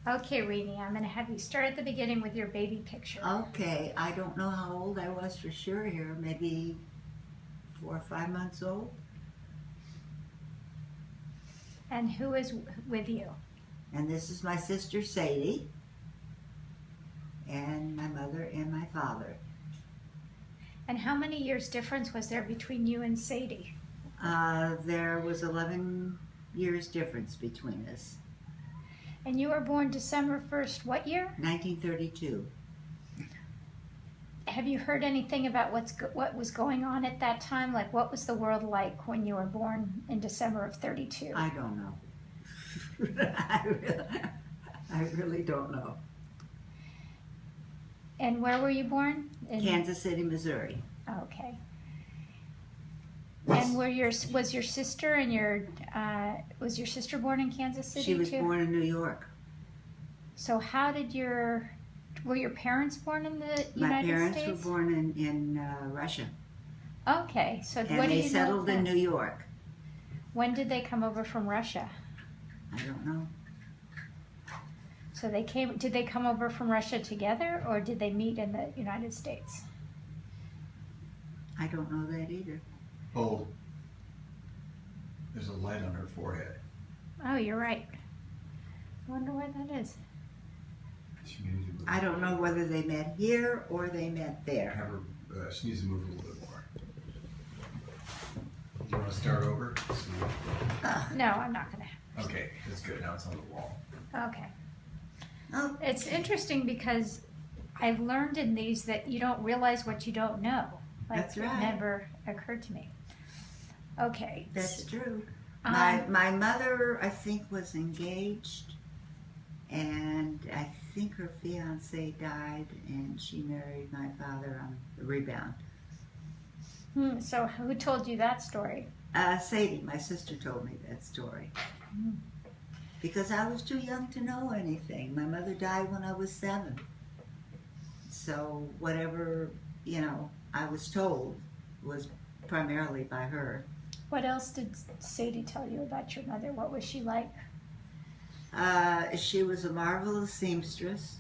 Okay, Rennee, I'm going to have you start at the beginning with your baby picture. Okay, I don't know how old I was for sure here, maybe 4 or 5 months old. And who is with you? And this is my sister Sadie, and my mother and my father. And how many years difference was there between you and Sadie? There was 11 years difference between us. And you were born December 1st, what year? 1932. Have you heard anything about what was going on at that time? Like, what was the world like when you were born in December of 32? I don't know. I really don't know. And where were you born? In Kansas City, Missouri. Okay. And was your sister and was your sister born in Kansas City She was too? born in New York. So how did were your parents born in the My United parents States? were born in Russia. Okay, so And what do they you settled know? in New York. When did they come over from Russia? I don't know. So did they come over from Russia together, or did they meet in the United States? I don't know that either. Oh, there's a light on her forehead. Oh, you're right. I wonder why that is. She needs to move I don't know whether they met here or they met there. Have her. She needs to move a little bit more. Do you want to start over? No, I'm not gonna. Okay, that's good. Now it's on the wall. Okay. Oh, It's interesting because I've learned in these that you don't realize what you don't know. Like, That's right. It never occurred to me. Okay. that's true. Um, My mother, I think, was engaged, and I think her fiance died, and she married my father on the rebound. So who told you that story? Sadie, my sister, told me that story. Hmm. Because I was too young to know anything. My mother died when I was 7. So whatever, I was told was primarily by her. What else did Sadie tell you about your mother? What was she like? She was a marvelous seamstress.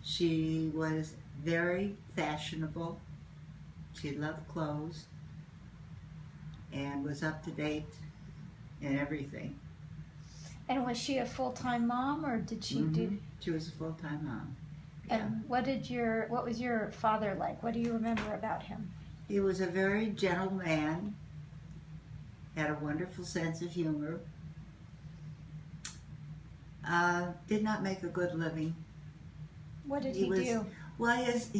She was very fashionable. She loved clothes and was up to date in everything. And was she a full-time mom, or did she do? She was a full-time mom. And what was your father like? What do you remember about him? He was a very gentle man, had a wonderful sense of humor, did not make a good living. What did he do? Well, his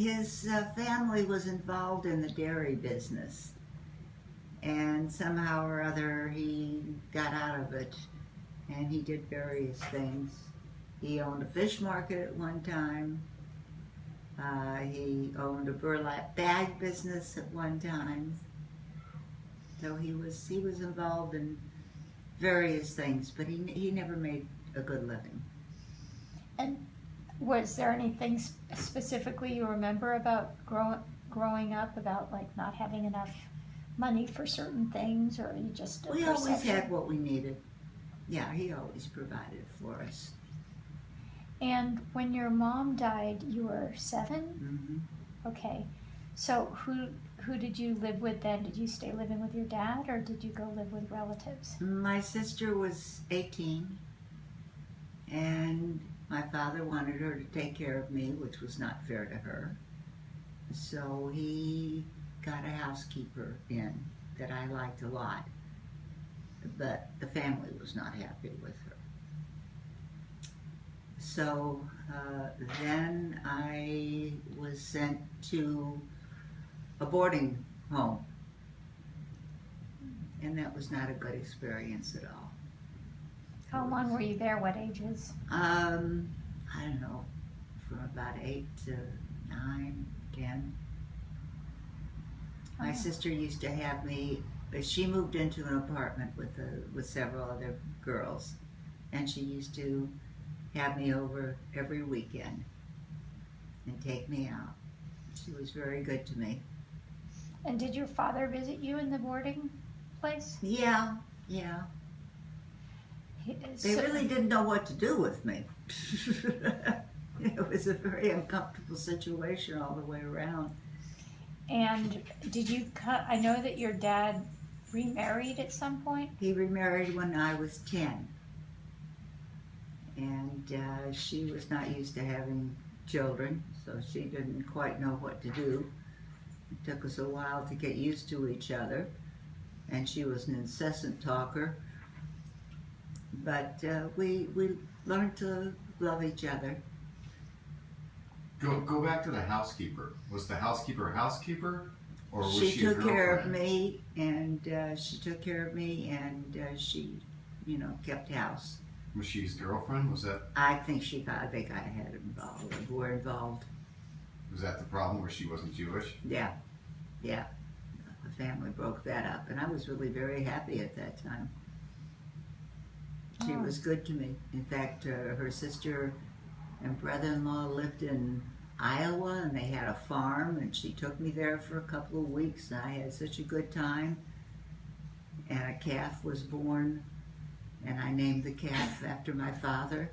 family was involved in the dairy business, and somehow or other he got out of it, and he did various things. He owned a fish market at one time. He owned a burlap bag business at one time. So he was involved in various things, but he never made a good living. And was there anything specifically you remember about growing up, about like not having enough money for certain things, or you just We always had what we needed. Yeah, he always provided for us. And when your mom died, you were 7? Mm-hmm. Okay. So who did you live with then? Did you stay living with your dad, or did you go live with relatives? My sister was 18, and my father wanted her to take care of me, which was not fair to her. So he got a housekeeper in that I liked a lot, but the family was not happy with her. So then I was sent to a boarding home, and that was not a good experience at all. How long were you there? What ages? I don't know, from about 8 to 9, 10. My sister used to have me. She moved into an apartment with several other girls, and she used to have me over every weekend and take me out. She was very good to me. And did your father visit you in the boarding place? Yeah. They really didn't know what to do with me. It was a very uncomfortable situation all the way around. And did you I know that your dad remarried at some point? He remarried when I was 10. And she was not used to having children, so she didn't quite know what to do. It took us a while to get used to each other, and she was an incessant talker. But we learned to love each other. Go back to the housekeeper. Was the housekeeper, or was She she a took care of girlfriend? me, and she, kept house. Was she his girlfriend? Was that I think I had involved, were involved. the problem where she wasn't Jewish? Yeah. The family broke that up, and I was really very happy at that time. She Oh. was good to me. In fact, her sister and brother-in-law lived in Iowa, and they had a farm, and she took me there for a couple of weeks, and I had such a good time. And a calf was born, and I named the calf after my father.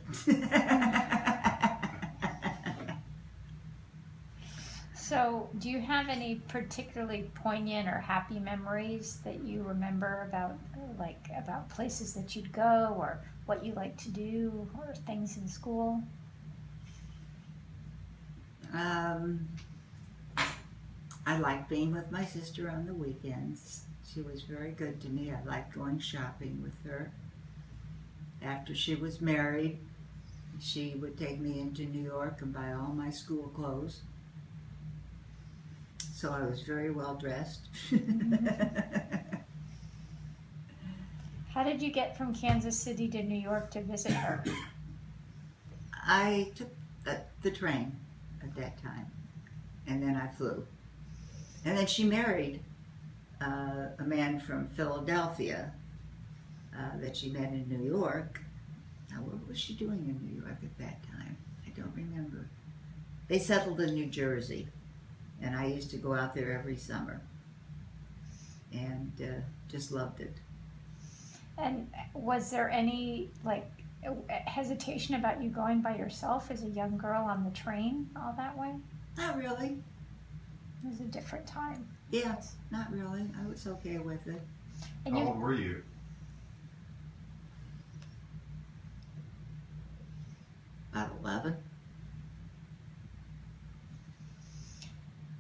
So, do you have any particularly poignant or happy memories that you remember about places that you'd go, or what you like to do, or things in school? I liked being with my sister on the weekends. She was very good to me. I liked going shopping with her. After she was married, she would take me into New York and buy all my school clothes. So I was very well dressed. How did you get from Kansas City to New York to visit her? I took the train at that time, and then I flew. And then she married a man from Philadelphia that she met in New York. Now, what was she doing in New York at that time? I don't remember. They settled in New Jersey, and I used to go out there every summer, and just loved it. And was there any hesitation about you going by yourself as a young girl on the train all that way? Not really. It was a different time. Yes, not really. I was okay with it. And How old were you? About 11.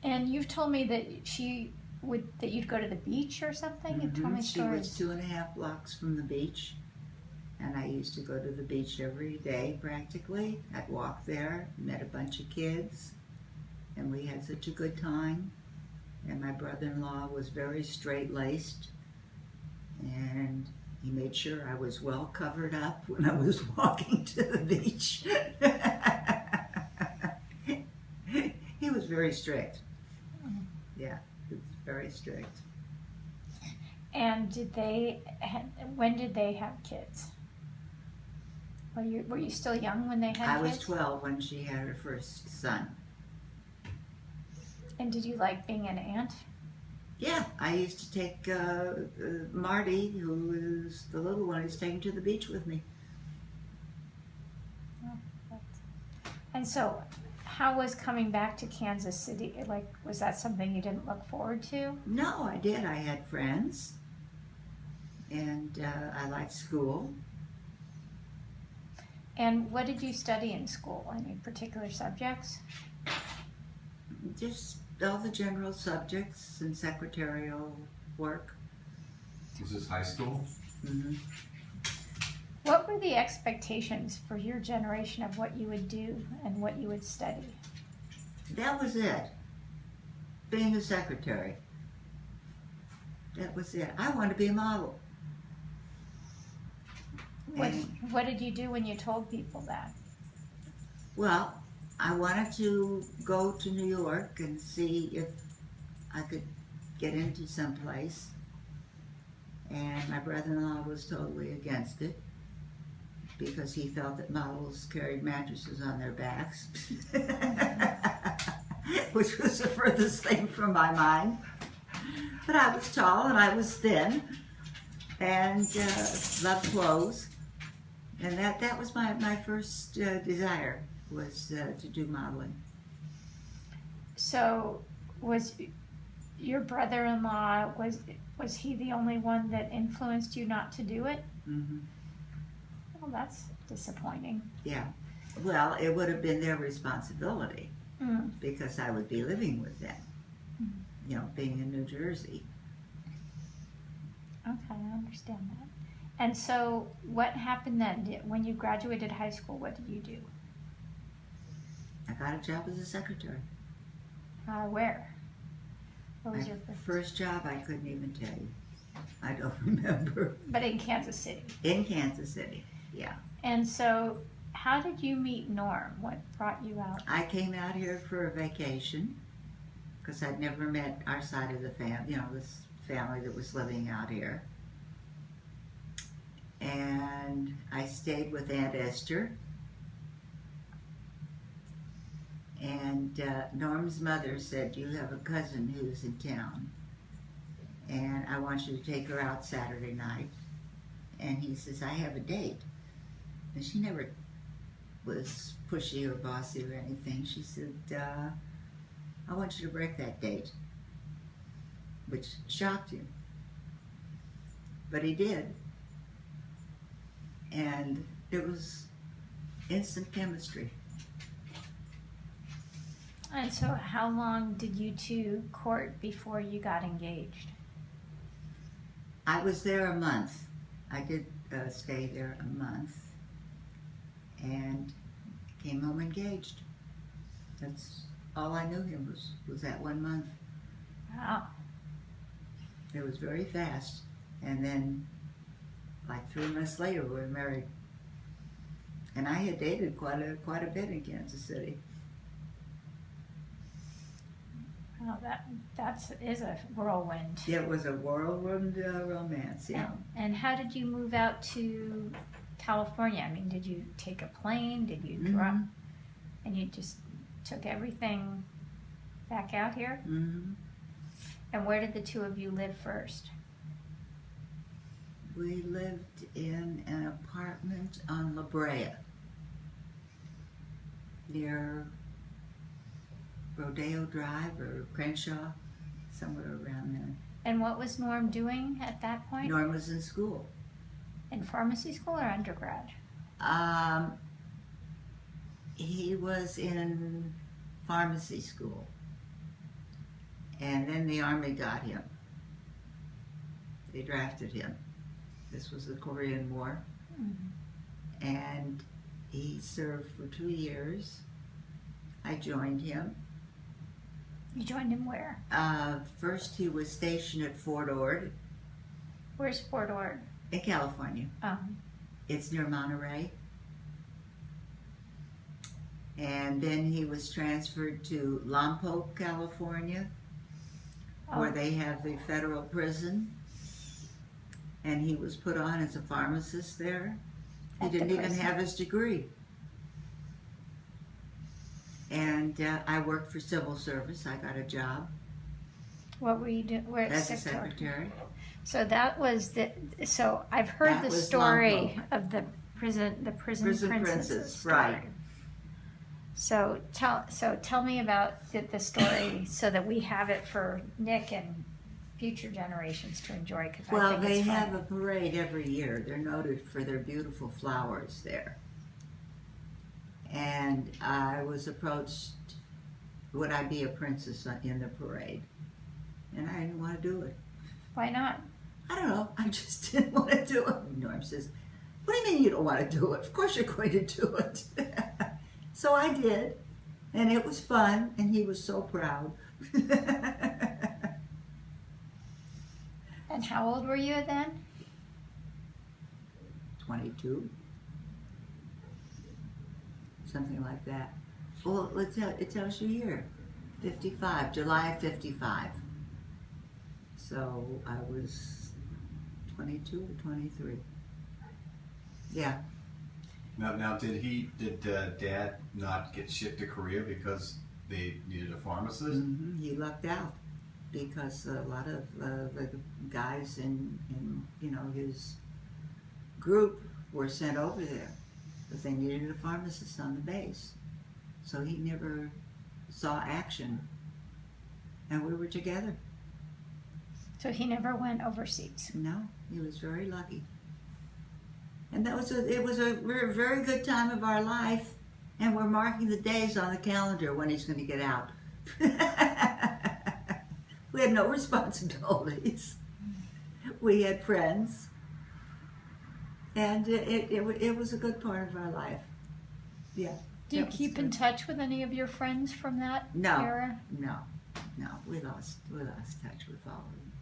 And you've told me that you'd go to the beach or something. You've told me She stories. was 2.5 blocks from the beach, and I used to go to the beach every day practically. I'd walk there, met a bunch of kids, and we had such a good time. And my brother-in-law was very straight-laced, and he made sure I was well covered up when I was walking to the beach. He was very strict. Yeah, he was very strict. And when did they have kids? Were you still young when they had kids? I was 12 when she had her first son. And did you like being an aunt? Yeah, I used to take Marty, who is the little one, who's taken to the beach with me. And so, how was coming back to Kansas City? Was that something you didn't look forward to? No, I did. I had friends, and I liked school. And what did you study in school? Any particular subjects? Just all the general subjects and secretarial work. Was this high school? Mm-hmm. What were the expectations for your generation of what you would do and what you would study? That was it. Being a secretary. That was it. I wanted to be a model. What did you do when you told people that? Well, I wanted to go to New York and see if I could get into someplace. And my brother-in-law was totally against it because he felt that models carried mattresses on their backs, which was the furthest thing from my mind. But I was tall and I was thin and loved clothes. And that was my first desire, was to do modeling. So, was your brother-in-law, was he the only one that influenced you not to do it? Hmm. Well, that's disappointing. Yeah. Well, it would have been their responsibility Mm. because I would be living with them, you know, being in New Jersey. Okay, I understand that. And so, what happened then? When you graduated high school, what did you do? I got a job as a secretary. Where? What was My your first job, I couldn't even tell you. I don't remember. But in Kansas City. In Kansas City, yeah. And so, how did you meet Norm? What brought you out? I came out here for a vacation because I'd never met our side of the family, you know, this family that was living out here. And I stayed with Aunt Esther. And Norm's mother said, "You have a cousin who's in town, and I want you to take her out Saturday night." And he says, "I have a date." And she never was pushy or bossy or anything. She said, "I want you to break that date," which shocked him. But he did. And it was instant chemistry. And so, how long did you two court before you got engaged? I was there a month. I did stay there a month and came home engaged. That's all I knew him was that 1 month. Wow. It was very fast. And then like 3 months later we were married. And I had dated quite a bit in Kansas City. Wow, that is a whirlwind. It was a whirlwind romance, yeah. And how did you move out to California? I mean, did you take a plane? Did you drive? And you just took everything back out here? Mm-hmm. And where did the two of you live first? We lived in an apartment on La Brea, near Rodeo Drive or Crenshaw, somewhere around there. And what was Norm doing at that point? Norm was in school. In pharmacy school or undergrad? He was in pharmacy school. And then the Army got him. They drafted him. This was the Korean War. Mm-hmm. And he served for 2 years. I joined him. You joined him where? First he was stationed at Fort Ord. Where's Fort Ord? In California. It's near Monterey. And then he was transferred to Lompoc, California, where they have the federal prison. And he was put on as a pharmacist there. He didn't even have his degree. And I worked for civil service. I got a job. What were you doing? As a secretary. So that was so I've heard the story of the prison princesses story. Right. So tell me about the story so that we have it for Nick and future generations to enjoy. Well, they have a parade every year. They're noted for their beautiful flowers there. And I was approached, would I be a princess in the parade? And I didn't want to do it. Why not? I don't know. I just didn't want to do it. Norm says, "What do you mean you don't want to do it? Of course you're going to do it." So I did. And it was fun. And he was so proud. And how old were you then? 22. Something like that. Well, it tells you here. 55, July of 55. So I was 22 or 23. Yeah. Now, did Dad not get shipped to Korea because they needed a pharmacist? Mm-hmm. He lucked out because a lot of the guys in his group were sent over there, but they needed a pharmacist on the base. So he never saw action, and we were together. So he never went overseas. No, he was very lucky. And it was a very good time of our life, and we're marking the days on the calendar when he's going to get out. We had no responsibilities. We had friends, and it was a good part of our life. Yeah. Do you keep in touch with any of your friends from that era? No. We lost touch with all of them.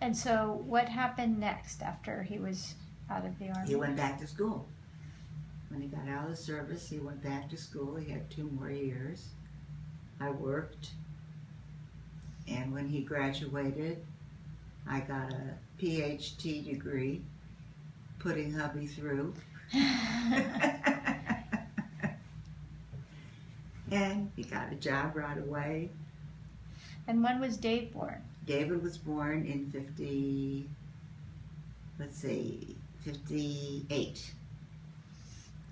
And so, what happened next after he was out of the Army? He went back to school. When he got out of the service, he went back to school. He had 2 more years. I worked. And when he graduated, I got a PhD degree, putting hubby through. And he got a job right away. And when was Dave born? David was born in 58.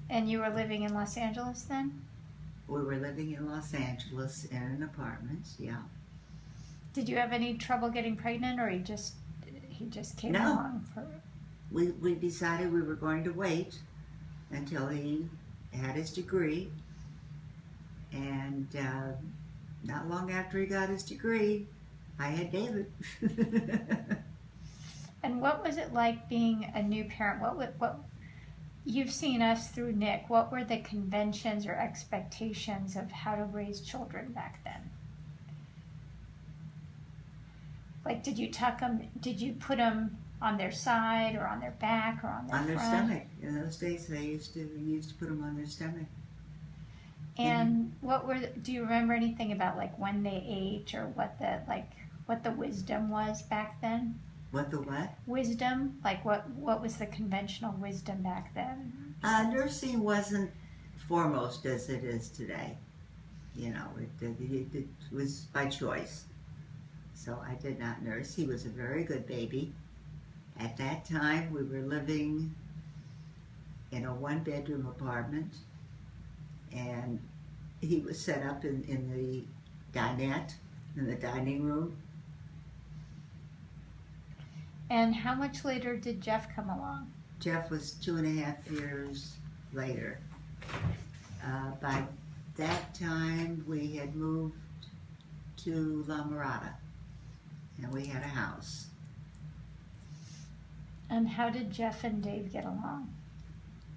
And you were living in Los Angeles then? We were living in Los Angeles in an apartment, yeah. Did you have any trouble getting pregnant, or he just came No. along for? We decided we were going to wait until he had his degree, and not long after he got his degree, I had David. And what was it like being a new parent? What you've seen us through Nick? What were the conventions or expectations of how to raise children back then? Like, did you tuck them? Did you put them on their side or on their back or on their On their front? stomach. In those days, they used to put them on their stomach. And do you remember anything about like when they ate, or what the wisdom was back then? What the what? Wisdom, like what was the conventional wisdom back then? Nursing wasn't foremost as it is today. You know, it was by choice. So I did not nurse. He was a very good baby. At that time, we were living in a 1-bedroom apartment, and he was set up in the dinette, in the dining room. And how much later did Jeff come along? Jeff was 2.5 years later. By that time, we had moved to La Mirada, and we had a house. And how did Jeff and Dave get along?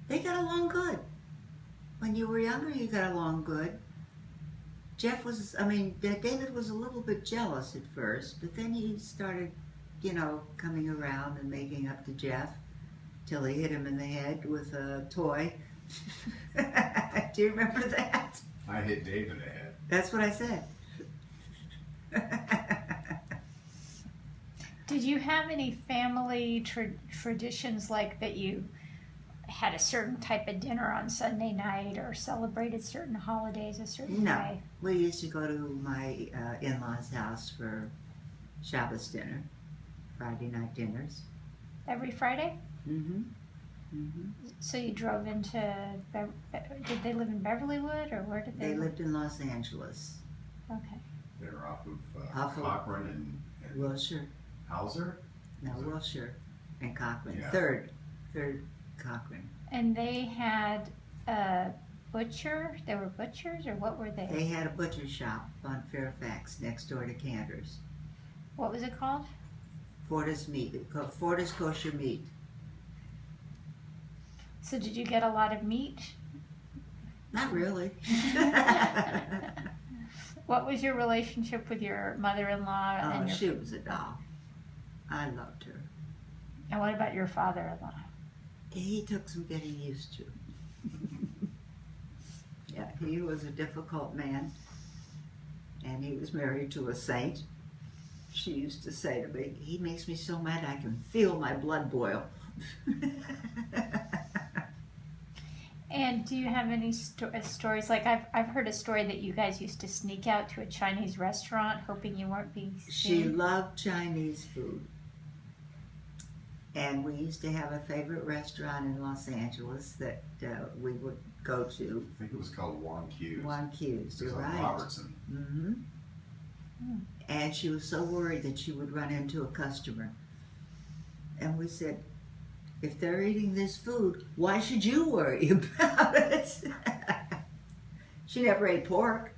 They got along good. When you were younger, you got along good. David was a little bit jealous at first, but then he started, coming around and making up to Jeff till he hit him in the head with a toy. Do you remember that? I hit Dave in the head. That's what I said. Did you have any family traditions like that you had a certain type of dinner on Sunday night or celebrated certain holidays a certain No. way? We used to go to my in-laws' house for Shabbos dinner, Friday night dinners. Every Friday? Mm-hmm. Mm-hmm. So you drove into, did they live in Beverlywood, or where did they They live? lived in Los Angeles. Okay. They were off Off of- Cochran and Wilshire. Hauser. No, Wilshire and Cochran. Yeah. Third Cochran. And they had a butcher? They were butchers, or what were they? They had a butcher shop on Fairfax next door to Cantor's. What was it called? Fordis Meat. It's called Fordis Kosher Meat. So did you get a lot of meat? Not really. What was your relationship with your mother-in-law? Oh, And your, she was a doll. I loved her. and what about your father-in-law? He took some getting used to. Yeah, he was a difficult man, and he was married to a saint. She used to say to me, "He makes me so mad I can feel my blood boil." And do you have any stories? Like I've heard a story that you guys used to sneak out to a Chinese restaurant, hoping you weren't being She seen. loved Chinese food. And we used to have a favorite restaurant in Los Angeles that we would go to. I think it was called Juan Q's. Juan Q's, It was you're on right. Robertson. Mm-hmm. And she was so worried that she would run into a customer. And we said, if they're eating this food, why should you worry about it? She never ate pork.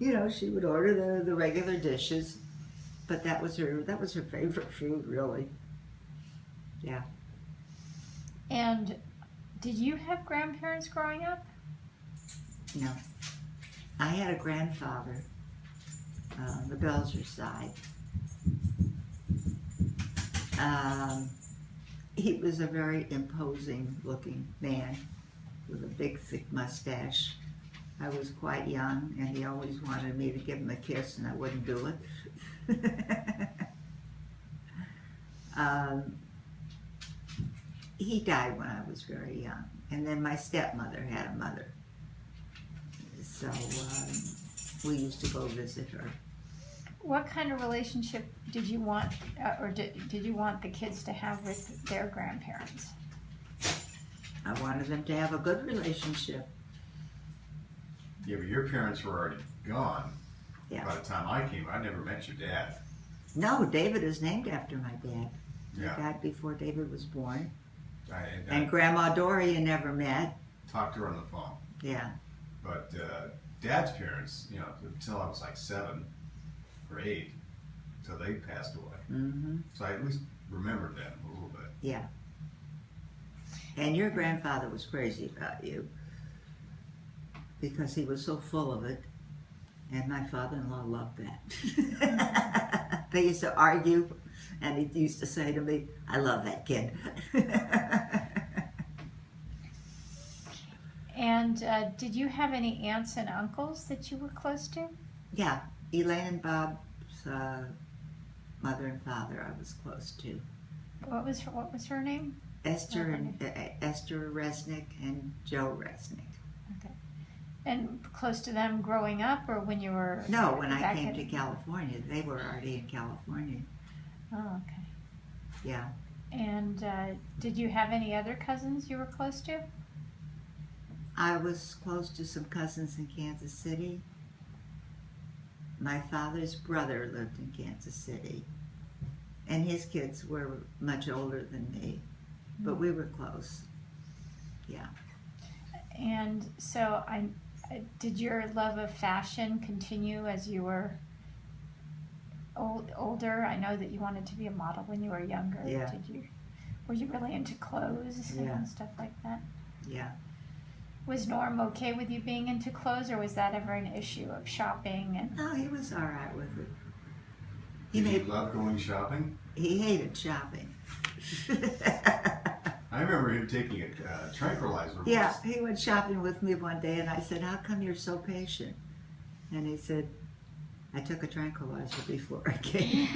You know, she would order the regular dishes, but that was her favorite food, really. Yeah. And did you have grandparents growing up? No. I had a grandfather on the Belzer side. He was a very imposing looking man with a big thick mustache. I was quite young and he always wanted me to give him a kiss and I wouldn't do it. He died when I was very young, and then my stepmother had a mother, so we used to go visit her. What kind of relationship did you want, or did you want the kids to have with their grandparents? I wanted them to have a good relationship. Yeah, but your parents were already gone. Yeah. By the time I came, I never met your dad. No, David is named after my dad. Yeah. He died before David was born. I And Grandma Dory you never met. talked to her on the phone. Yeah. But Dad's parents, you know, until I was like 7 or 8, until they passed away. Mm-hmm. So I at least remembered them a little bit. Yeah. And your grandfather was crazy about you because he was so full of it. And my father-in-law loved that. They used to argue, and he used to say to me, I love that kid. And did you have any aunts and uncles that you were close to? Yeah, Elaine and Bob's mother and father I was close to. What was her name? Esther and Esther Resnick and Joe Resnick. Okay. And close to them growing up, or when you were? No, when I back came in- to California, they were already in California. Oh, okay. Yeah. And did you have any other cousins you were close to? I was close to some cousins in Kansas City. My father's brother lived in Kansas City, and his kids were much older than me, but we were close. Yeah. And so, did your love of fashion continue as you were older? I know that you wanted to be a model when you were younger. Yeah. Were you really into clothes Yeah. and stuff like that? Yeah. Was Norm okay with you being into clothes, or was that ever an issue of shopping? And No, he was all right with it. Did you love going shopping? He hated shopping. I remember him taking a tranquilizer. Yeah, he went shopping with me one day, and I said, how come you're so patient? And he said, I took a tranquilizer before I came.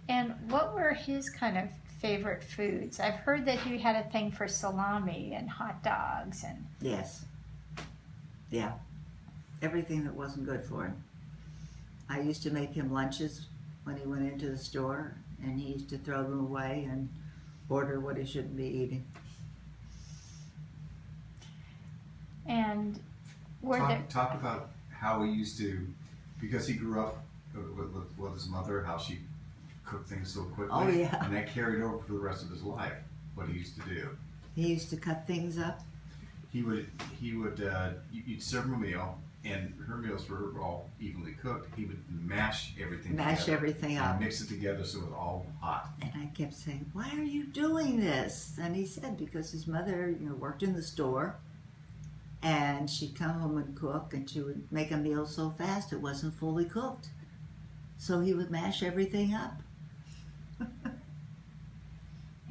And what were his kind of favorite foods? I've heard that he had a thing for salami and hot dogs and Yes. Yeah. Everything that wasn't good for him. I used to make him lunches when he went into the store, and he used to throw them away and order what he shouldn't be eating. and were there Talk about how he used to, because he grew up with his mother, how she cooked things so quickly. Oh, yeah. And that carried over for the rest of his life, what he used to do. He used to cut things up. You'd serve him a meal, and her meals were all evenly cooked. He would mash everything Everything up. and mix it together so it was all hot. And I kept saying, why are you doing this? And he said, because his mother, worked in the store, and she'd come home and cook, and she would make a meal so fast it wasn't fully cooked. So he would mash everything up. and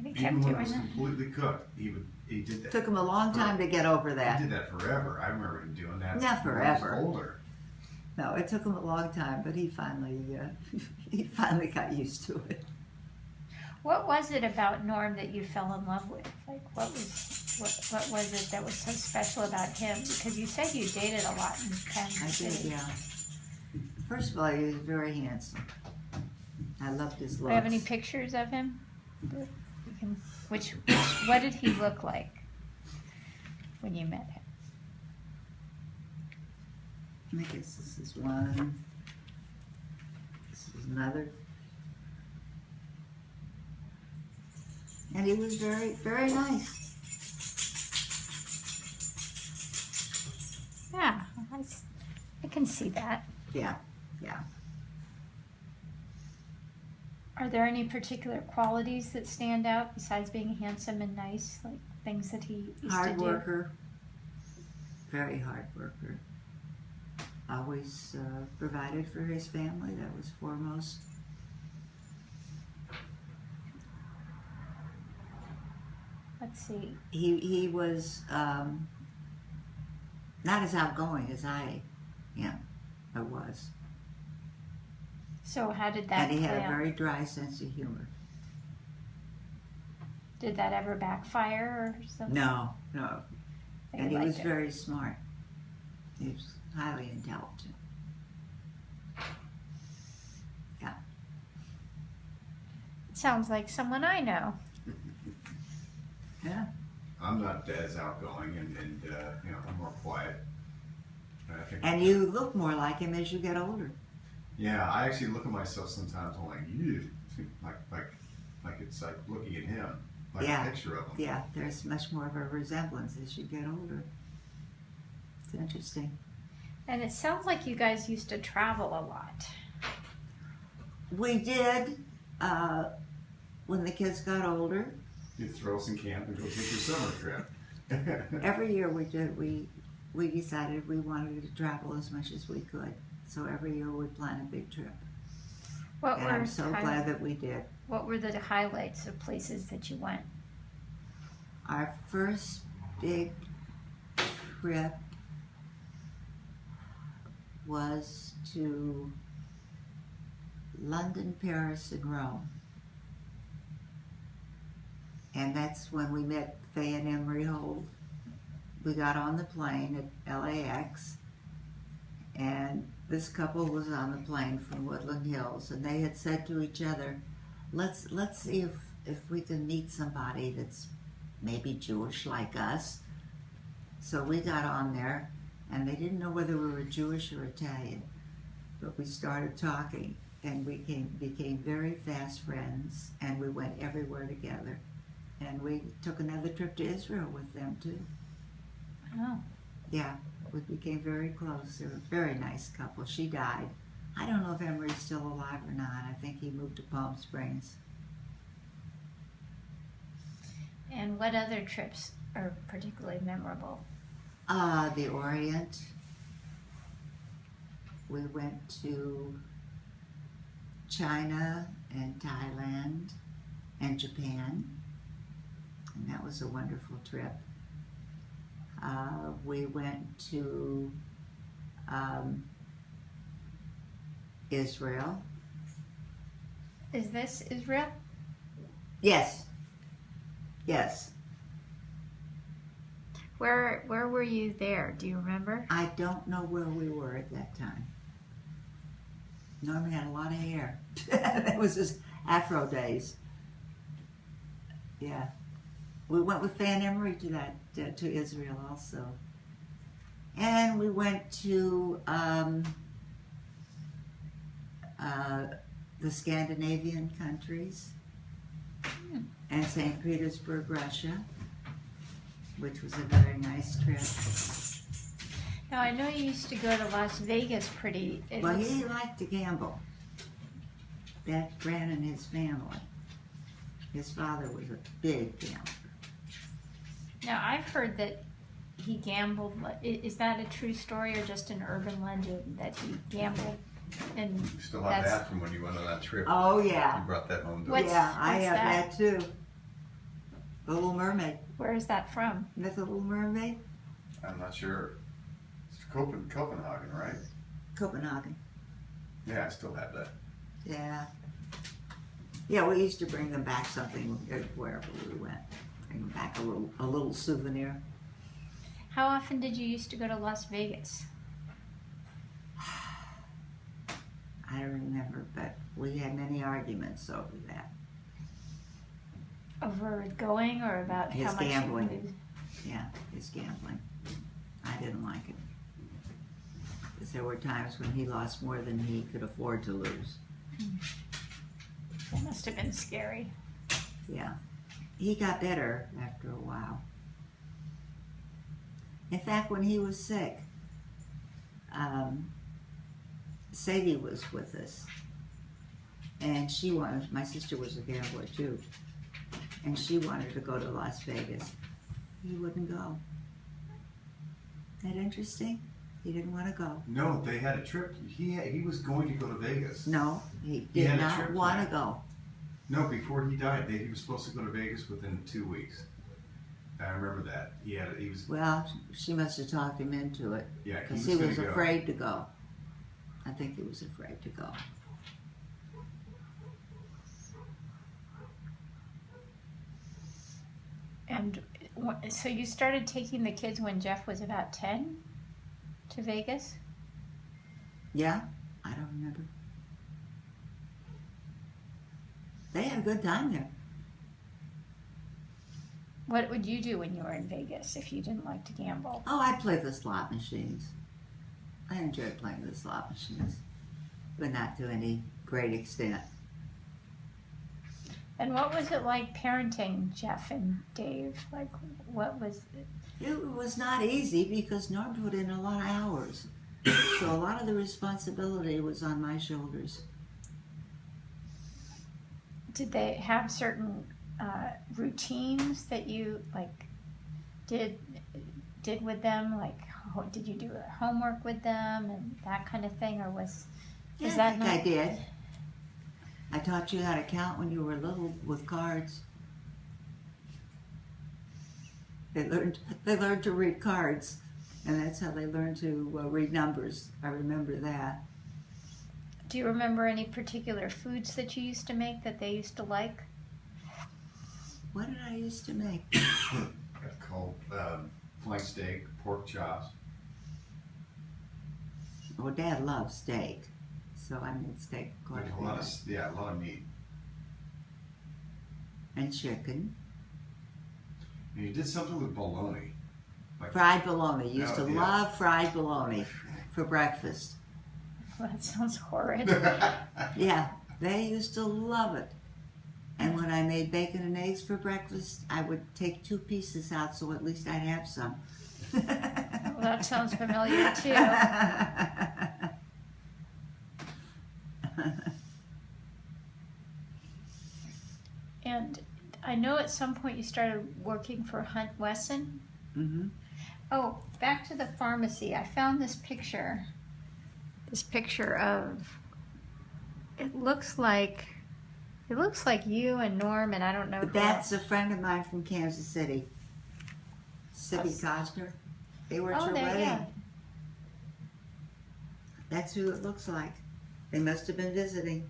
he Even kept when it doing was that? completely cooked, he did that. Took him a long time to get over He that. did that forever. I remember him doing that. Not when he was forever. older. No, it took him a long time, but he finally got used to it. What was it about Norm that you fell in love with? Like, what was it that was so special about him? Because you said you dated a lot in Kansas I did, City. yeah. First of all, he was very handsome. I loved his Do looks. you have any pictures of him? What did he look like when you met him? I guess this is one. This is another. And he was very, very nice. Yeah, I can see that. Yeah, yeah. Are there any particular qualities that stand out besides being handsome and nice, like things that he used to Hard do? worker. Very hard worker. Always provided for his family. That was foremost. Let's see. He was not as outgoing as I am. I was. So how did that And he had play a out? very dry sense of humor. Did that ever backfire or something? No, no. They And he liked was it. very smart. He was highly intelligent. Sounds like someone I know. Yeah. I'm not as outgoing, and you know, I'm more quiet. I think, And you look more like him as you get older. yeah, I actually look at myself sometimes. I'm like, ew, like it's like looking at him, like Yeah. a picture of him. Yeah, there's much more of a resemblance as you get older. It's interesting. And it sounds like you guys used to travel a lot. We did, when the kids got older, You throw us in camp and go take your summer trip. every year we did, we decided we wanted to travel as much as we could. So every year we'd plan a big trip. What And were I'm so glad that we did. What were the highlights of places that you went? Our first big trip was to London, Paris, and Rome. And that's when we met Faye and Emery Holt. We got on the plane at LAX, and this couple was on the plane from Woodland Hills, and they had said to each other, let's see if we can meet somebody that's maybe Jewish like us. So we got on there, and they didn't know whether we were Jewish or Italian, but we started talking, and we became very fast friends, and we went everywhere together. And we took another trip to Israel with them too. Oh, Yeah, we became very close. They were a very nice couple. She died. I don't know if Emery's still alive or not. I think he moved to Palm Springs. and what other trips are particularly memorable? The Orient. We went to China and Thailand and Japan, and that was a wonderful trip. We went to Israel. Is this Israel? Yes. Yes. Where were you there? Do you remember? I don't know where we were at that time. Norman had a lot of hair. It was his Afro days. Yeah. We went with Fan Emery to Israel also. And we went to the Scandinavian countries and St. Petersburg, Russia, which was a very nice trip. Now I know you used to go to Las Vegas pretty. Well, he liked to gamble. That ran in his family. His father was a big gambler. Now I've heard that he gambled. Is that a true story or just an urban legend that he gambled? And You still have that from when you went on that trip. Oh, You yeah. brought that home to What's- us. Yeah, I what's have that? that too. The Little Mermaid. where is that from? That's the Little Mermaid? I'm not sure. It's Copenhagen, right? Copenhagen. Yeah, I still have that. Yeah. Yeah, we used to bring them back something wherever we went. Bring them back a little souvenir. How often did you used to go to Las Vegas? I don't remember, but We had many arguments over that. Over going or about His how much gambling. he was? Yeah, his gambling. I didn't like it. Because there were times when he lost more than he could afford to lose. That must have been scary. Yeah. He got better after a while. In fact, when he was sick, Sadie was with us. And she wanted, my sister was a gambler too. And she wanted to go to Las Vegas. He wouldn't go. Isn't that interesting? He didn't want to go. No, they had a trip. He was going to go to Vegas. No, he He did had a not trip want to planned. go. No, before he died, he was supposed to go to Vegas within 2 weeks. I remember that. He was. Well, she must have talked him into it. Yeah, Because he he was was gonna go. afraid to go. I think he was afraid to go. And so you started taking the kids when Jeff was about 10 to Vegas? Yeah? I don't remember. They had a good time there. What would you do when you were in Vegas if you didn't like to gamble? Oh, I played the slot machines. I enjoyed playing the slot machines, but not to any great extent. And what was it like parenting Jeff and Dave? Like, what was it? It was not easy because Norm put in a lot of hours. So a lot of the responsibility was on my shoulders. Did they have certain routines that you like did with them? Like, did you do homework with them and that kind of thing, or was Yeah, that I think I did. I taught you how to count when you were little with cards. They learned to read cards, and that's how they learned to read numbers. I remember that. Do you remember any particular foods that you used to make that they used to like? What did I used to make? It's called flank steak, pork chops. Well, Dad loved steak, so I made steak quite a A lot bit. of a lot of meat. And chicken. And you did something with bologna. Like, Fried bologna. Used to Oh, yeah. love fried bologna for breakfast. Well, that sounds horrid. Yeah, they used to love it. And when I made bacon and eggs for breakfast, I would take 2 pieces out so at least I'd have some. Well, that sounds familiar too. And I know at some point you started working for Hunt Wesson. Mm-hmm. Oh, back to the pharmacy. I found this picture. This picture of, it looks like you and Norm, and I don't know who That's else. a friend of mine from Kansas City, Sibby Costner. They were at your there, wedding. yeah. That's who it looks like. They must have been visiting.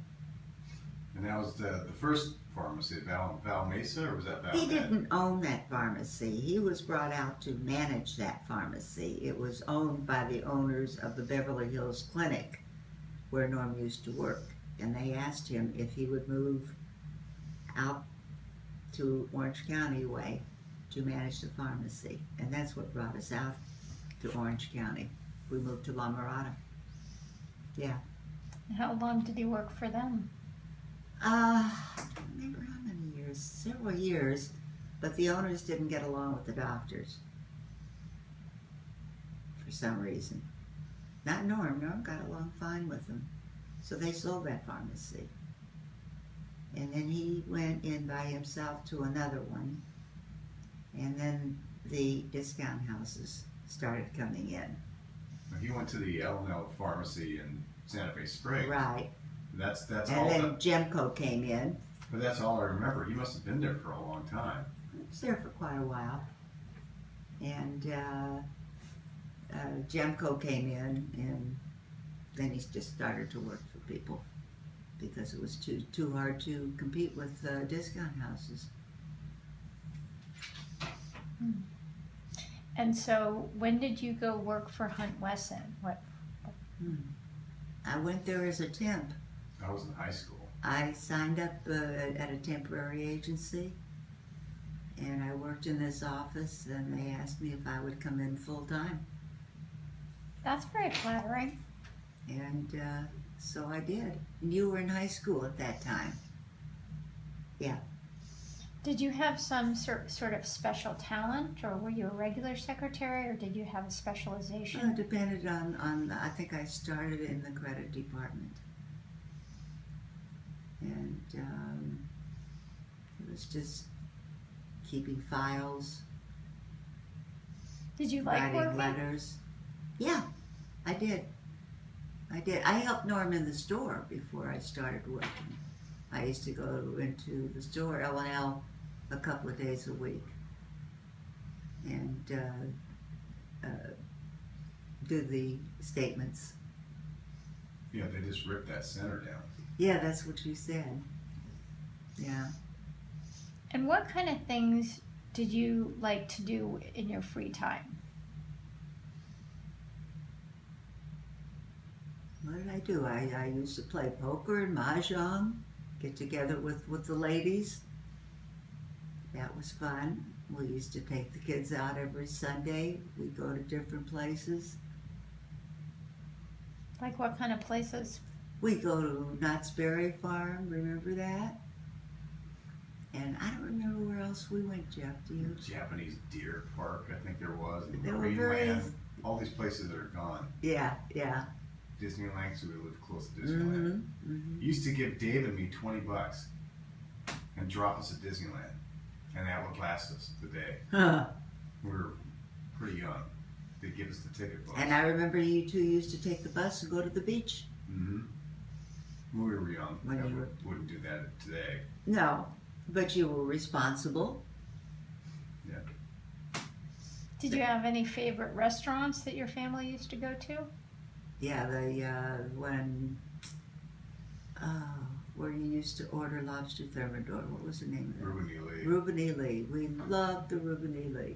And that was the first pharmacy at Val Mesa, or was that Val? He didn't own that pharmacy. He was brought out to manage that pharmacy. It was owned by the owners of the Beverly Hills Clinic, where Norm used to work. And they asked him if he would move out to Orange County way to manage the pharmacy. And that's what brought us out to Orange County. We moved to La Mirada. Yeah. How long did he work for them? I don't remember how many years, several years, but the owners didn't get along with the doctors for some reason. Not Norm. Norm got along fine with them. So they sold that pharmacy. And then he went in by himself to another one. And then the discount houses started coming in. He went to the L&L pharmacy in Santa Fe Springs. Right. That's And all. then Gemco came in. But that's all I remember. He must have been there for a long time. He was there for quite a while. And Gemco came in, and then he just started to work for people because it was too hard to compete with discount houses. And so when did you go work for Hunt Wesson? What? I went there as a temp. I was in high school. I signed up at a temporary agency, and I worked in this office, and they asked me if I would come in full time, That's very flattering. and so I did. And you were in high school at that time. Did you have some sort of special talent, or were you a regular secretary, or did you have a specialization? It depended on. I think I started in the credit department, and it was just keeping files, Did you like writing working? letters. Yeah, I did. I helped Norm in the store before I started working. I used to go into the store, L&L, a couple of days a week, and do the statements. Yeah, they just ripped that center down. Yeah, that's what you said. Yeah. And what kind of things did you like to do in your free time? What did I do? I used to play poker and mahjong, get together with the ladies. That was fun. We used to take the kids out every Sunday. We'd go to different places. Like what kind of places? We go to Knott's Berry Farm, remember that? And I don't remember where else we went, Jeff, do you? Japanese Deer Park, I think there was. And They were Greenland. All these places are gone. Yeah. Disneyland, so we live close to Disneyland. Mm-hmm. Used to give Dave and me $20 and drop us at Disneyland, and that would last us the day. Huh. We were pretty young. They'd give us the ticket bus. And I remember you two used to take the bus and go to the beach. Mm-hmm. When we were young, When I you were- wouldn't do that today. No, but you were responsible. Did you have any favorite restaurants that your family used to go to? Yeah, where you used to order lobster thermidor. What was the name of it? Ruben Ely. Ruben Ely. We loved the Ruben Ely.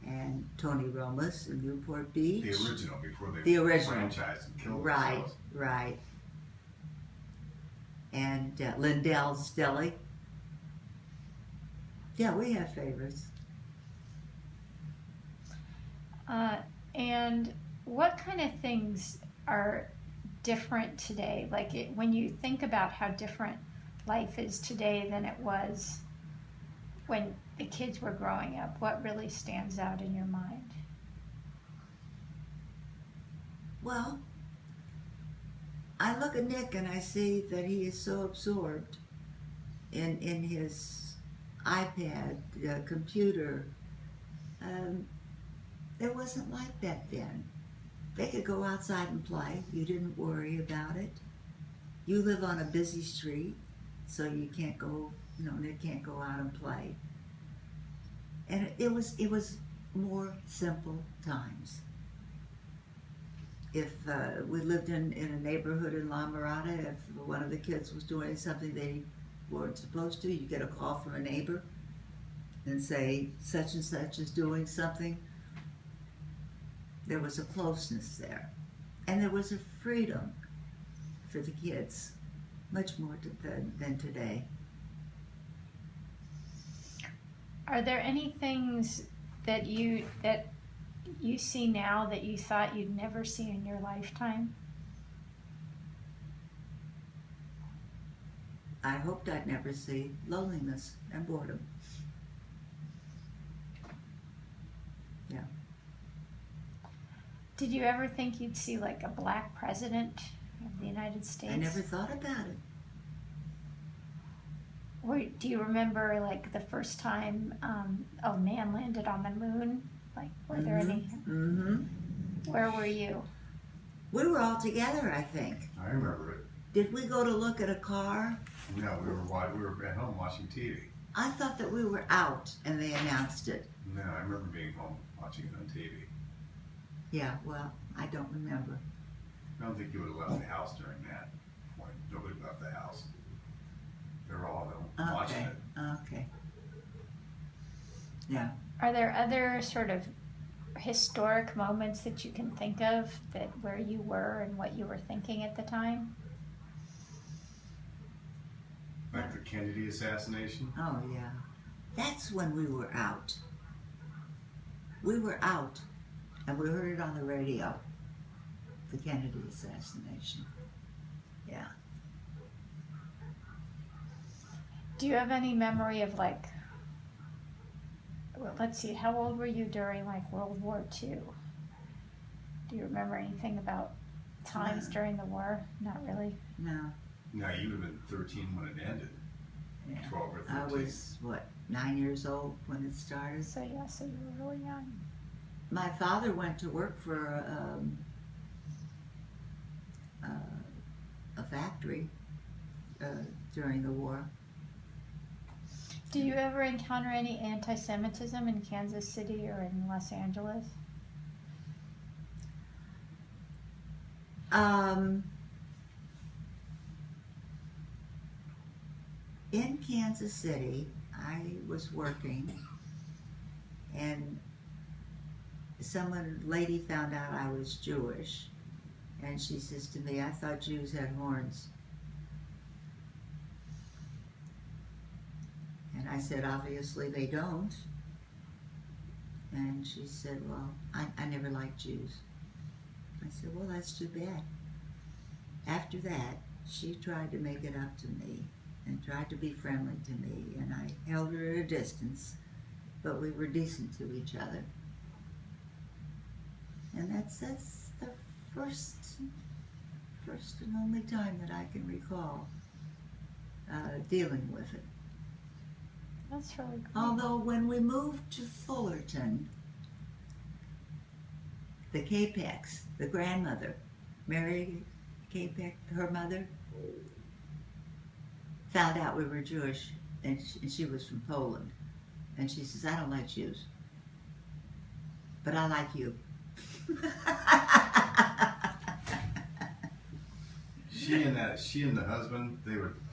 And Tony Romas in Newport Beach. The original, before they The original. franchised and killed Right, themselves. right. And Lindell's Deli. Yeah, we have favorites. And what kind of things are different today? Like when you think about how different life is today than it was when the kids were growing up, what really stands out in your mind? Well, I look at Nick and I see that he is so absorbed in his iPad, computer. It wasn't like that then. They could go outside and play. You didn't worry about it. You live on a busy street, so you can't go, Nick can't go out and play. And it was more simple times. If we lived in a neighborhood in La Mirada, if one of the kids was doing something they weren't supposed to, you get a call from a neighbor and say, such and such is doing something. There was a closeness there. And there was a freedom for the kids, much more than today. Are there any things that you see now that you thought you'd never see in your lifetime? I hoped I'd never see loneliness and boredom. Yeah. Did you ever think you'd see like a black president of the United States? I never thought about it. Or do you remember like the first time a man landed on the moon? Like, were there any? Mm-hmm. Where were you? We were all together, I think. I remember it. Did we go to look at a car? No, we were at home watching TV. I thought that we were out and they announced it. No, I remember being home watching it on TV. Yeah, well, I don't remember. I don't think you would have left the house during that point. Nobody left the house. They were all home watching it. Okay. Yeah. Are there other sort of historic moments that you can think of that where you were and what you were thinking at the time? Like the Kennedy assassination? Oh, yeah. That's when we were out. We were out, and we heard it on the radio. The Kennedy assassination. Yeah. Do you have any memory of like, well, let's see, how old were you during like World War II? Do you remember anything about times during the war? Not really. No. No, you would have been 13 when it ended. Yeah. 12 or 13. I was, what, 9 years old when it started? So yeah, so you were really young. My father went to work for a factory during the war. Do you ever encounter any anti-Semitism in Kansas City or in Los Angeles? In Kansas City, I was working, and lady found out I was Jewish, and she says to me, "I thought Jews had horns." And I said, "Obviously they don't." And she said, "Well, I never liked Jews." I said, "Well, that's too bad." After that, she tried to make it up to me and tried to be friendly to me, and I held her at a distance, but we were decent to each other. And that's the first and only time that I can recall dealing with it. That's really cool. Although when we moved to Fullerton, the Capeks, the grandmother, Mary Capek, her mother, found out we were Jewish, and she was from Poland. And she says, "I don't like Jews, but I like you." She and the husband,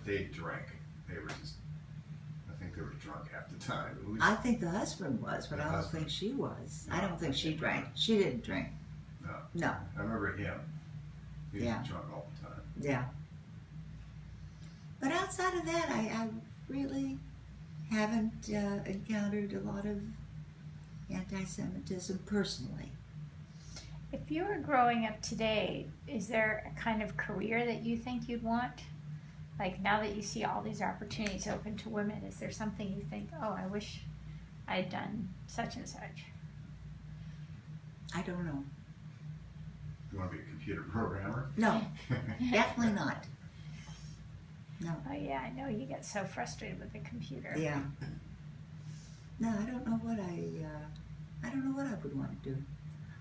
they drank. They were just, I think they were drunk half the time. At least, I think the husband was, but I don't think she was. I don't think she drank. She didn't drink. no. No. I remember him. He was Yeah. drunk all the time. Yeah. But outside of that, I really haven't encountered a lot of anti-Semitism personally. If you were growing up today, is there a kind of career that you think you'd want? Like now that you see all these opportunities open to women, is there something you think, oh, I wish I'd done such and such? I don't know. You want to be a computer programmer? No, definitely not. No. Oh yeah, I know you get so frustrated with the computer. Yeah. No, I don't know what I don't know what I would want to do.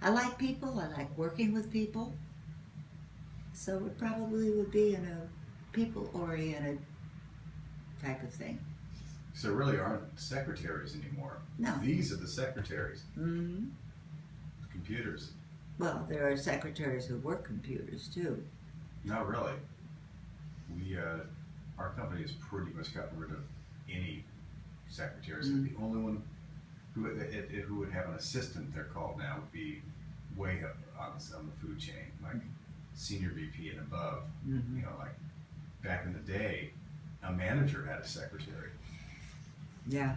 I like people. I like working with people. So it probably would be in a people-oriented type of thing. So there really aren't secretaries anymore. No. These are the secretaries. Mm-hmm. Computers. Well, there are secretaries who work computers too. Not really. Our company has pretty much gotten rid of any secretaries. Mm. The only one who would have an assistant, they're called now, would be way up on the food chain, like senior VP and above. Mm-hmm. You know, like back in the day, a manager had a secretary. Yeah.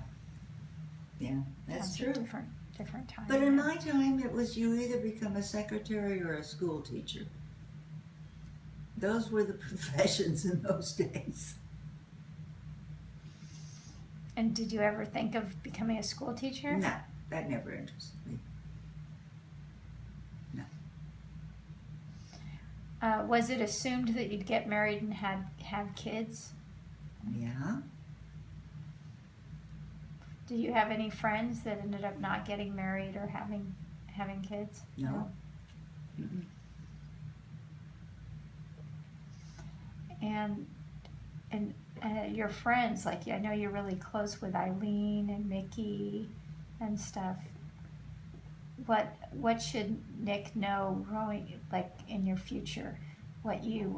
Yeah, that's true. Different time. But in my time, it was you either become a secretary or a school teacher. Those were the professions in those days. And did you ever think of becoming a school teacher? No, that never interested me. No. Was it assumed that you'd get married and have kids? Yeah. Do you have any friends that ended up not getting married or having kids? No. Mm-mm. And your friends, like I know you're really close with Eileen and Mickey and stuff. What should Nick know growing like in your future? What you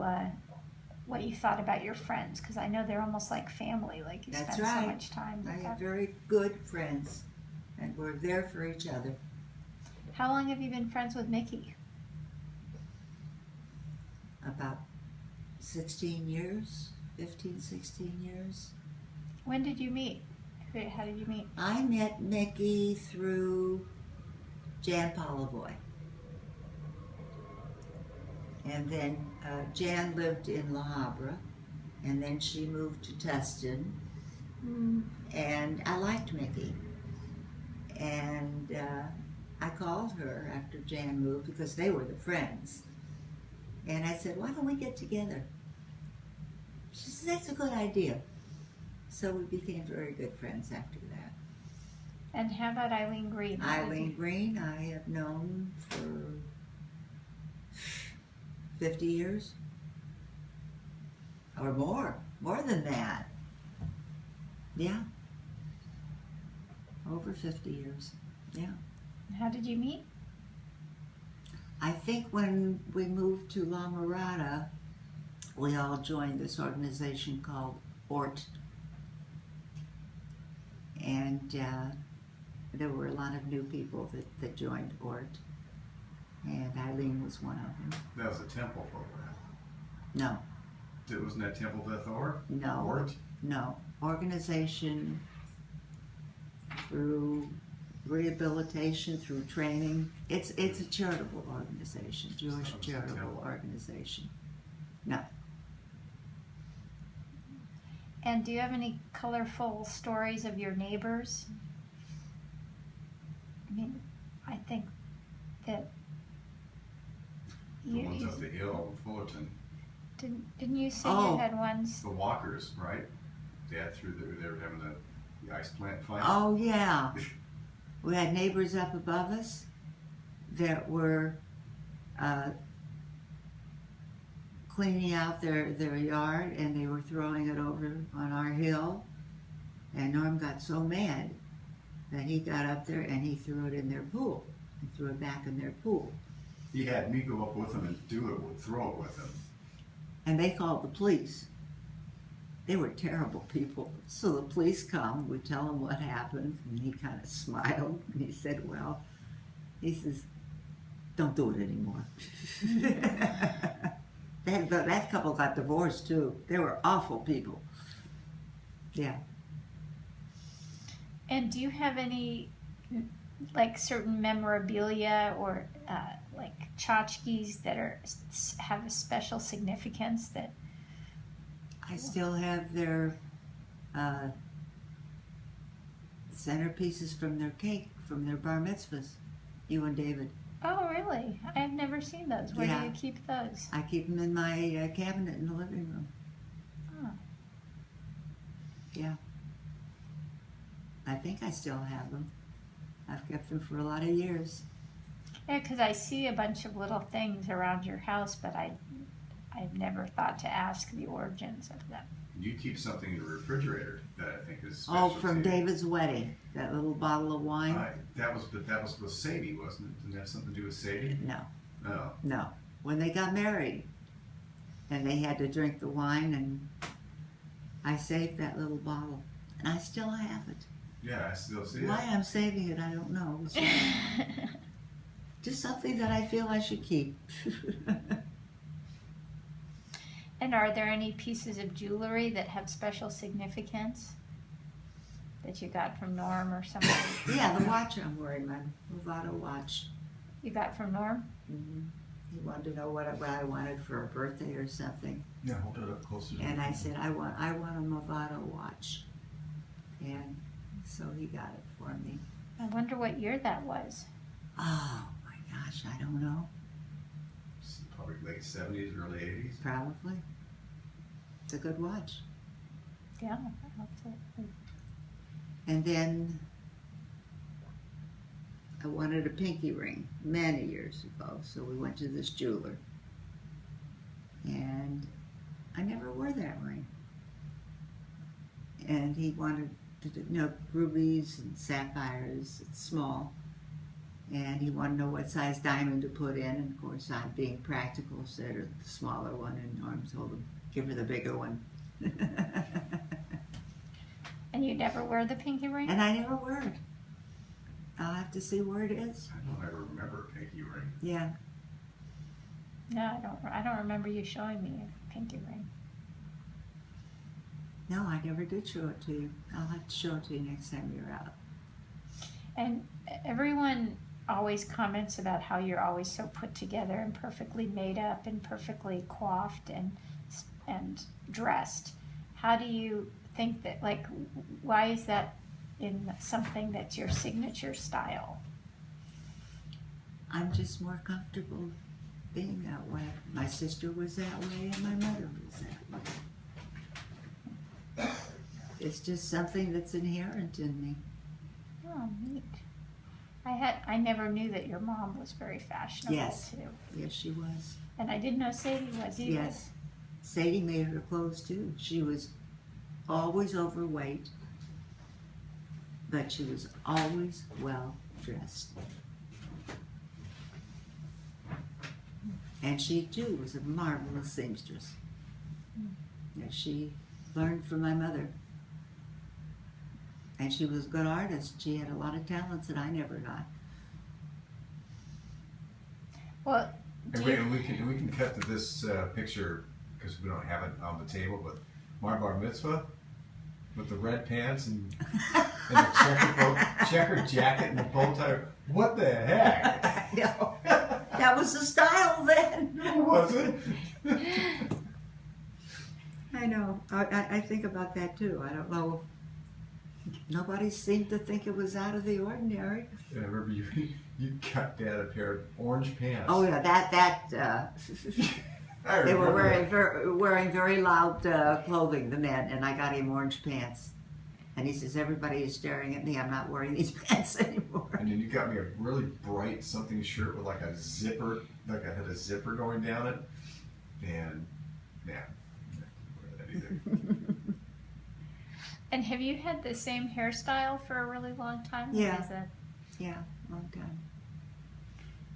thought about your friends? Because I know they're almost like family. Like you That's spend right. so much time I with have them. very good friends, and we're there for each other. How long have you been friends with Mickey? About 16 years. 15, 16 years. When did you meet? How did you meet? I met Mickey through Jan Polivoy. And then Jan lived in La Habra, and then she moved to Tustin. And I liked Mickey. And I called her after Jan moved because they were the friends. And I said, why don't we get together? She said, that's a good idea. So we became very good friends after that. And how about Eileen Green? Eileen Green, I have known for 50 years. Or more than that. Yeah. Over 50 years, yeah. How did you meet? I think when we moved to La Mirada, we all joined this organization called ORT. And there were a lot of new people that joined ORT. And Eileen was one of them. That was a temple program. No. Wasn't that Temple Death Or? No. Or? No. Organization through rehabilitation, through training. It's a charitable organization, Jewish charitable organization. No. And do you have any colorful stories of your neighbors? I mean, I think that The ones up the hill in Fullerton. Didn't you say Oh. you had ones? The Walkers, right? Dad they were having the ice plant fight. Oh, yeah. We had neighbors up above us that were cleaning out their yard, and they were throwing it over on our hill. And Norm got so mad that he got up there and he threw it in their pool. He threw it back in their pool. He had me go up with him and throw it with him. And they called the police. They were terrible people. So the police come, we tell him what happened, and he kind of smiled, and he said, well, he says, don't do it anymore. That couple got divorced too. They were awful people. Yeah. And do you have any, like, certain memorabilia or like tchotchkes that have a special significance that? I still have their centerpieces from their cake, from their bar mitzvahs, you and David. Oh, really? I have never seen those. Where Yeah. do you keep those? I keep them in my cabinet in the living room. Oh. Yeah. I think I still have them. I've kept them for a lot of years. Yeah, because I see a bunch of little things around your house, but I've never thought to ask the origins of them. You keep something in the refrigerator that I think is special. Oh, from to you. David's wedding, that little bottle of wine. Right. That was with Sadie, wasn't it? Didn't that have something to do with Sadie? No, No. no. When they got married, and they had to drink the wine, and I saved that little bottle, and I still have it. Yeah, I still see Why it. I'm saving it, I don't know. It's just something that I feel I should keep. And are there any pieces of jewelry that have special significance that you got from Norm or somebody? Yeah, the watch I'm wearing, my Movado watch. You got from Norm? Mm-hmm. He wanted to know what I wanted for a birthday or something, Yeah, hold it up closer. and I said I want a Movado watch, and so he got it for me. I wonder what year that was. Oh my gosh, I don't know. Probably late 70s, early 80s. Probably. It's a good watch. Yeah, absolutely. And then I wanted a pinky ring many years ago, so we went to this jeweler. And I never wore that ring. And he wanted to do, rubies and sapphires, it's small. And he wanted to know what size diamond to put in, and of course I, being practical, said the smaller one, and Norm told him, give her the bigger one. And you never wear the pinky ring? And I never wear it. I'll have to see where it is. I don't ever remember a pinky ring. Yeah. No, I don't remember you showing me a pinky ring. No, I never did show it to you. I'll have to show it to you next time you're out. And everyone always comments about how you're always so put together and perfectly made up and perfectly coiffed and dressed. How do you think that, like, why is that in something that's your signature style? I'm just more comfortable being that way. My sister was that way and my mother was that way. It's just something that's inherent in me. Oh, neat. I never knew that your mom was very fashionable Yes. too. Yes, she was. And I didn't know Sadie was either. Yes. Sadie made her clothes too. She was always overweight, but she was always well dressed. And she too was a marvelous seamstress. And she learned from my mother. And she was a good artist. She had a lot of talents that I never got. Well, And we can cut to this picture because we don't have it on the table. But my bar mitzvah with the red pants and the checkered jacket and the bow tie. What the heck? No, that was the style then. Was it? I know. I think about that too. I don't know. Nobody seemed to think it was out of the ordinary. Yeah, I remember you cut Dad a pair of orange pants. Oh yeah, I they were remember wearing very loud clothing, the men, and I got him orange pants. And he says, everybody is staring at me. I'm not wearing these pants anymore. And then you got me a really bright something shirt with like a zipper, like I had a zipper going down it. And yeah, I couldn't wear that either. and have you had the same hairstyle for a really long time? Yeah. Is that- Yeah, long time.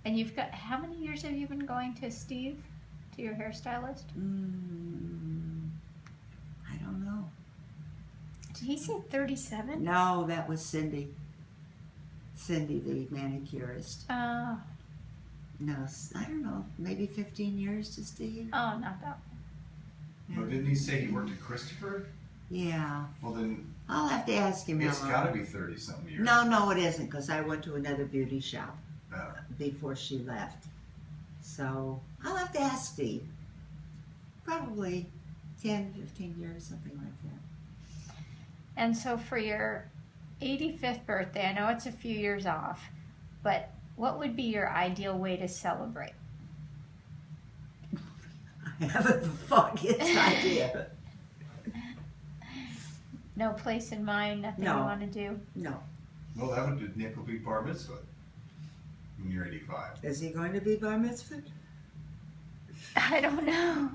And you've got, how many years have you been going to Steve, to your hairstylist? I don't know. Did he say 37? No, that was Cindy. Cindy, the manicurist. Oh, No, I don't know, maybe 15 years to Steve. oh, not that Well, didn't he say he worked at Christopher? Yeah, Well, then I'll have to ask him. it's how long. got to be 30-something years. No, it isn't, because I went to another beauty shop Oh. before she left. So I'll have to ask Steve. Probably 10, 15 years, something like that. And so for your 85th birthday, I know it's a few years off, but what would be your ideal way to celebrate? I haven't the foggiest idea. No place in mind, nothing No. you want to do? No. Well, that would be Nick will be bar mitzvah when you're 85. Is he going to be bar mitzvah? I don't know.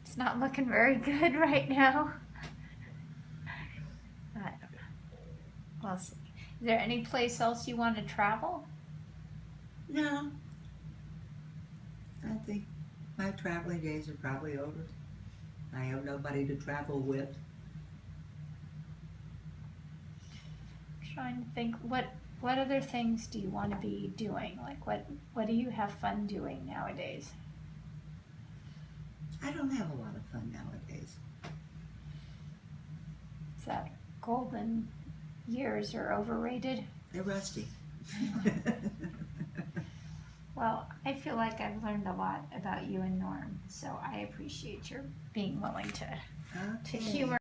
It's not looking very good right now. I don't know. We'll see. Is there any place else you want to travel? No. I think my traveling days are probably over. I have nobody to travel with. I'm trying to think, what other things do you want to be doing? Like what do you have fun doing nowadays? I don't have a lot of fun nowadays. Is that golden years are overrated? They're rusty. Well, I feel like I've learned a lot about you and Norm, so I appreciate your being willing to Okay. humor